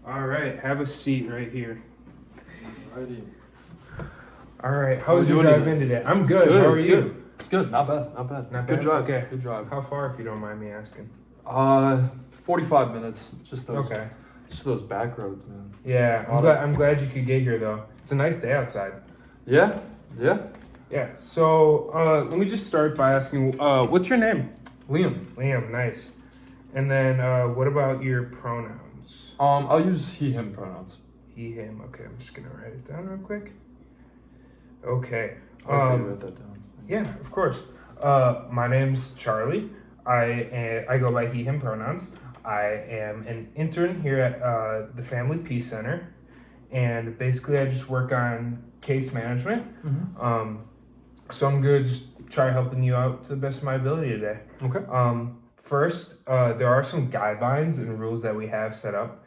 All right, have a seat right here. Alrighty. All right, how was How you your doing drive in today? today? I'm good. How are you? Good. It's good. Not bad. Not bad. Not Good bad? drive. Okay. Good drive. How far, if you don't mind me asking? 45 minutes. Just those. Okay. Just those back roads, man. Yeah, I'm glad you could get here though. It's a nice day outside. Yeah. Yeah. Yeah. So let me just start by asking, what's your name? Liam. Liam. Nice. And then what about your pronouns? I'll use he/him pronouns. He, him. Okay, I'm just gonna write it down real quick. Okay. I'll have to write that down. Yeah, of course. My name's Charlie. I go by he, him pronouns. I am an intern here at the Family Peace Center, and basically I just work on case management. Mm-hmm. So I'm gonna just try helping you out to the best of my ability today. Okay. First, there are some guidelines and rules that we have set up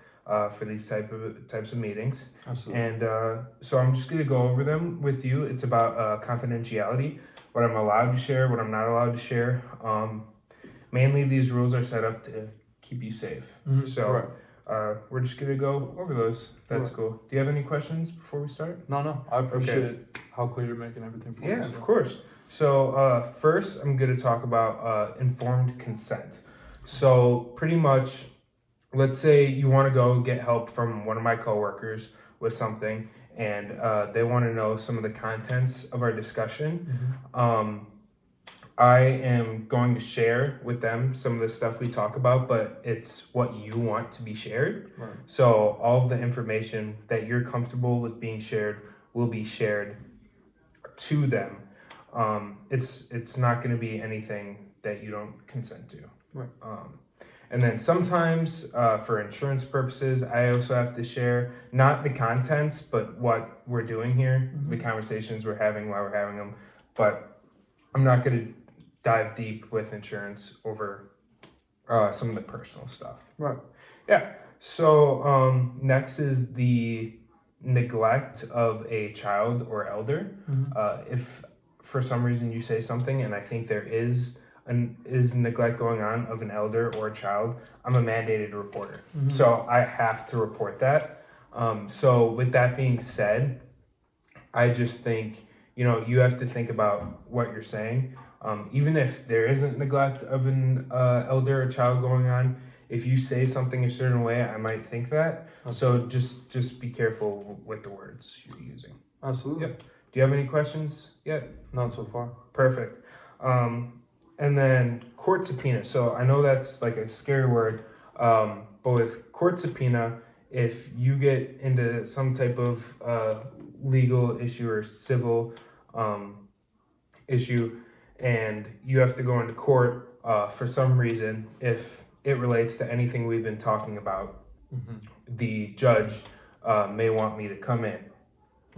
for these types of meetings. Absolutely. And so I'm just going to go over them with you. It's about confidentiality, what I'm allowed to share, what I'm not allowed to share. Mainly, these rules are set up to keep you safe. Mm-hmm. So we're just going to go over those. That's cool. Do you have any questions before we start? No. I appreciate how clear you're making everything for Yeah, us. of course. So first, I'm going to talk about informed consent. So pretty much, let's say you want to go get help from one of my coworkers with something, and they want to know some of the contents of our discussion. Mm-hmm. I am going to share with them some of the stuff we talk about, but it's what you want to be shared. Right. So all of the information that you're comfortable with being shared will be shared to them. It's not going to be anything that you don't consent to. Right. And then sometimes, for insurance purposes, I also have to share not the contents, but what we're doing here, Mm-hmm. the conversations we're having while we're having them. But I'm not going to dive deep with insurance over some of the personal stuff. Right. Yeah. So next is the neglect of a child or elder. Mm-hmm. If for some reason you say something and I think there is neglect going on of an elder or a child, I'm a mandated reporter. Mm-hmm. So I have to report that. So with that being said, I just think, you have to think about what you're saying. Even if there isn't neglect of an elder or child going on, if you say something a certain way, I might think that. So just be careful with the words you're using. Absolutely. Yep. Do you have any questions yet? Not so far. Perfect. And then court subpoena. So I know that's like a scary word, but with court subpoena, if you get into some type of legal issue or civil issue and you have to go into court for some reason, if it relates to anything we've been talking about, Mm-hmm. the judge may want me to come in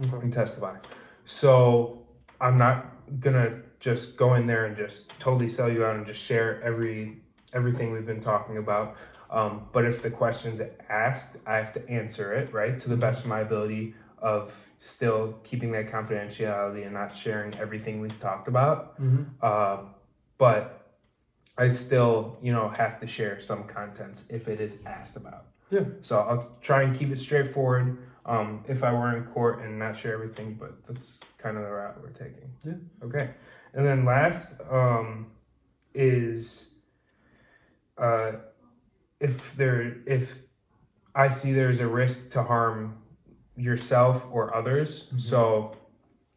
Okay. and testify. So I'm not gonna just go in there and just totally sell you out and just share everything we've been talking about. But if the question's asked, I have to answer it, right, to the best of my ability of still keeping that confidentiality and not sharing everything we've talked about. Mm-hmm. But I still, have to share some contents if it is asked about. Yeah. So I'll try and keep it straightforward. If I were in court and not share everything, but that's kind of the route we're taking. Yeah. Okay. And then last is if I see there's a risk to harm yourself or others. Mm-hmm. So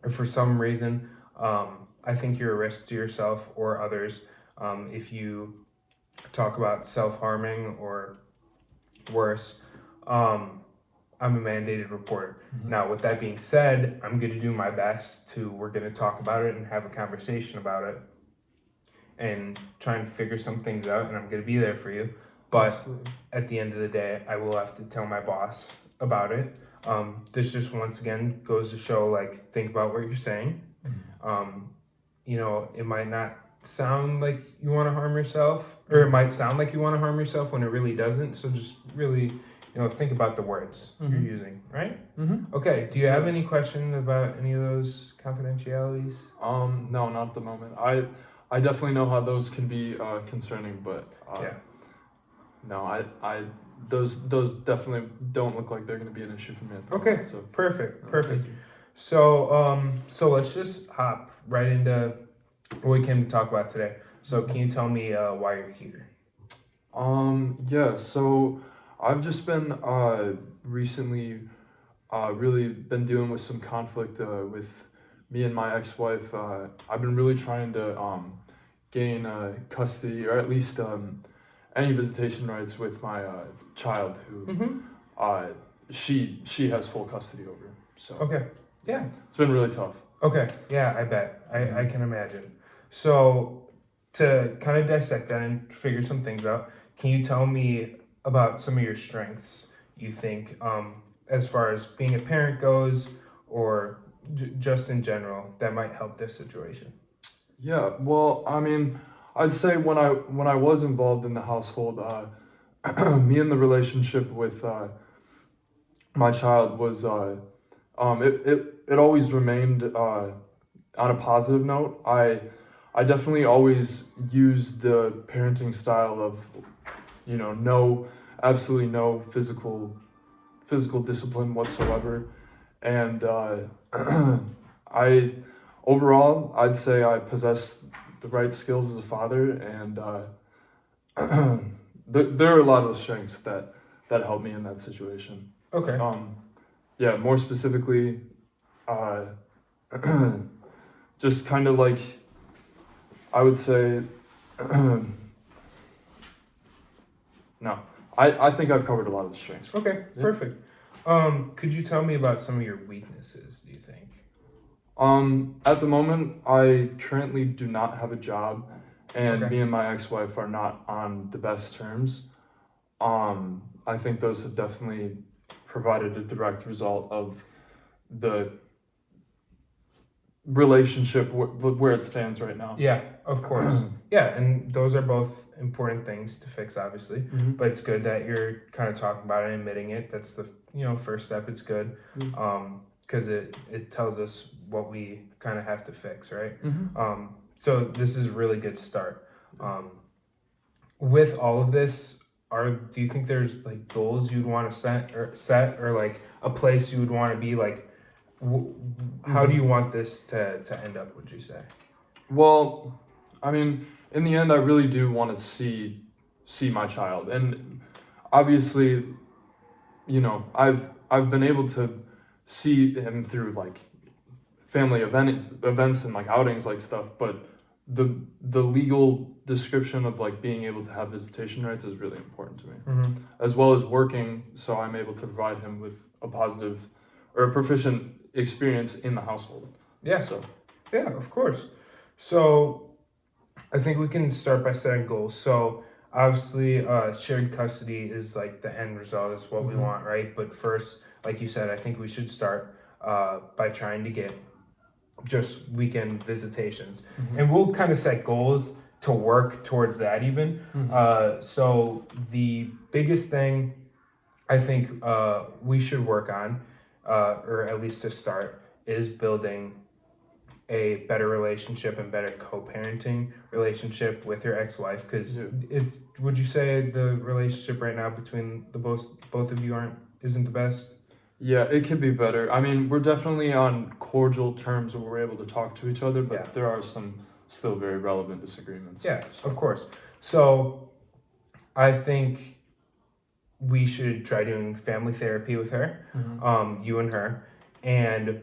if for some reason I think you're a risk to yourself or others, if you talk about self-harming or worse, I'm a mandated reporter. Mm-hmm. Now, with that being said, I'm going to do my best we're going to talk about it and have a conversation about it and try and figure some things out, and I'm going to be there for you. But Absolutely. at the end of the day, I will have to tell my boss about it. This just once again goes to show, think about what you're saying. Mm-hmm. It might not sound like you want to harm yourself, or it might sound like you want to harm yourself when it really doesn't. So just really, think about the words you're using, right? Mm-hmm. Okay. Do you have any question about any of those confidentialities? No, not at the moment. I definitely know how those can be concerning, but Yeah. no, those definitely don't look like they're going to be an issue for me. At the Okay. moment, so Perfect. thank Perfect. you. So let's just hop right into what we came to talk about today. So can you tell me why you're here? Yeah, so I've just been recently really been dealing with some conflict with me and my ex-wife. I've been really trying to gain custody, or at least any visitation rights with my child, who Mm-hmm. uh, she has full custody over. So Okay. Yeah. it's been really tough. Okay. Yeah, I bet. I can imagine. So to kind of dissect that and figure some things out, can you tell me about some of your strengths you think, as far as being a parent goes, or just in general, that might help this situation? Yeah, well, I mean, I'd say when I was involved in the household, me and the relationship with my child was it always remained on a positive note. I definitely always used the parenting style of, no, absolutely no physical discipline whatsoever, and I overall I'd say I possess the right skills as a father, and there are a lot of strengths that help me in that situation. Okay. Yeah, more specifically, uh, just kind of like I would say, no, I think I've covered a lot of the strengths. Okay. Yeah. Perfect. Could you tell me about some of your weaknesses, do you think? At the moment, I currently do not have a job, and Okay. me and my ex-wife are not on the best terms. I think those have definitely provided a direct result of the relationship where it stands right now. Yeah, of course. Yeah, and those are both important things to fix, obviously. Mhm. But it's good that you're kind of talking about it and admitting it. That's the first step. It's good, Mhm. because it tells us what we kind of have to fix, right? Mhm. So this is a really good start. With all of this, do you think there's like goals you'd want to set or like a place you would want to be like? How do you want this to end up? Would you say? Well, I mean, in the end, I really do want to see my child, and obviously, I've been able to see him through like family events and like outings like stuff, but the legal description of like being able to have visitation rights is really important to me, Mm-hmm. as well as working so I'm able to provide him with a positive or a proficient experience in the household. Yeah. So Yeah, of course. So I think we can start by setting goals. So obviously, shared custody is like the end result, is what we Mhm. want, right? But first, like you said, I think we should start by trying to get just weekend visitations, and we'll kind of set goals to work towards that even. So the biggest thing I think we should work on, or at least to start, is building a better relationship and better co-parenting relationship with your ex-wife, because Yeah. it's would you say the relationship right now between the both of you isn't the best? Yeah, it could be better. I mean, we're definitely on cordial terms where we're able to talk to each other, but Yeah. there are some still very relevant disagreements. Yeah, of course. So I think we should try doing family therapy with her, you and her, and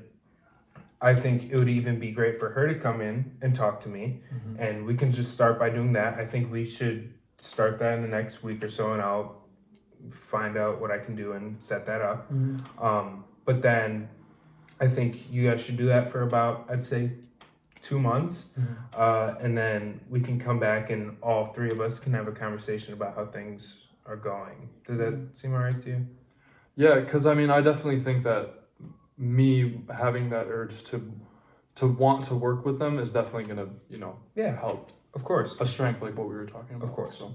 I think it would even be great for her to come in and talk to me, and we can just start by doing that. I think we should start that in the next week or so, and I'll find out what I can do and set that up. But then I think you guys should do that for about, I'd say, 2 months, and then we can come back and all three of us can have a conversation about how things are going. Does that seem all right to you? Yeah, because I mean, I definitely think that me having that urge to want to work with them is definitely gonna, Yeah, help of course. a strength like what we were talking about. Of course. So.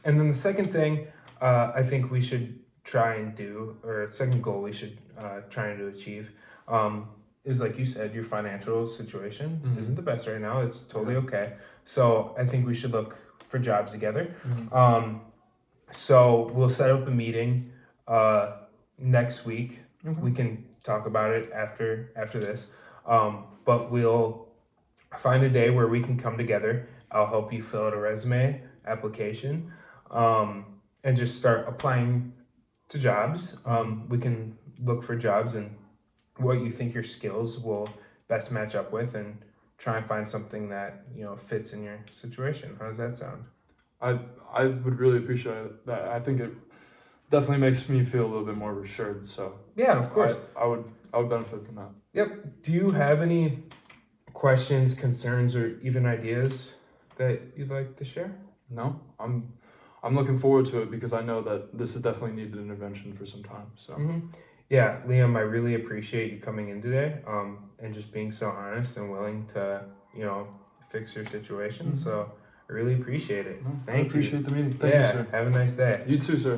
And then the second thing I think we should try and do, or second goal we should try and to achieve, is like you said, your financial situation isn't the best right now. It's totally okay. So I think we should look for jobs together. So we'll set up a meeting next week. Okay. We can talk about it after this. But we'll find a day where we can come together. I'll help you fill out a resume application, and just start applying to jobs. We can look for jobs and what you think your skills will best match up with, and try and find something that fits in your situation. How does that sound? I would really appreciate that. I think it definitely makes me feel a little bit more reassured. So Yeah, of course. I would benefit from that. Yep. Do you have any questions, concerns, or even ideas that you'd like to share? No, I'm looking forward to it because I know that this has definitely needed an intervention for some time. So Yeah, Liam, I really appreciate you coming in today, and just being so honest and willing to, fix your situation. So I really appreciate it. no, I Thank you. appreciate the meeting. Thank Yeah, you, sir. have a nice day. You too, sir.